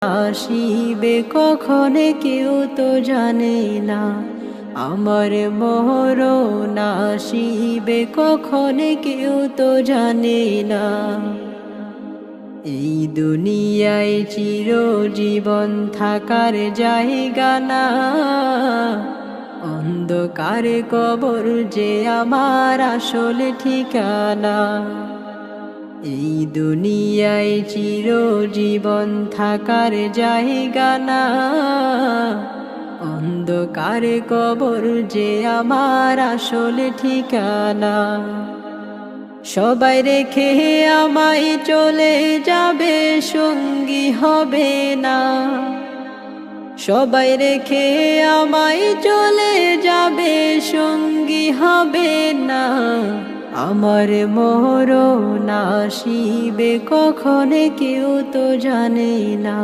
আসিবে কখনে কেউ তো জানে না, আমার মরণ আসিবে কখনে কেউ তো জানে না। এই দুনিয়ায় চিরজীবন থাকার জায়গা না, অন্ধকারে কবর যে আমার আসল ঠিকানা। এই দুনিয়ায় চিরজীবন থাকার জায়গা না, অন্ধকারে কবর যে আমার আসল ঠিকানা। সবাই রেখে আমায় চলে যাবে, সঙ্গী হবে না। সবাই রেখে আমায় চলে যাবে, সঙ্গী হবে না। আমার মরণ আসিবে কখনে কেউ তো জানে না,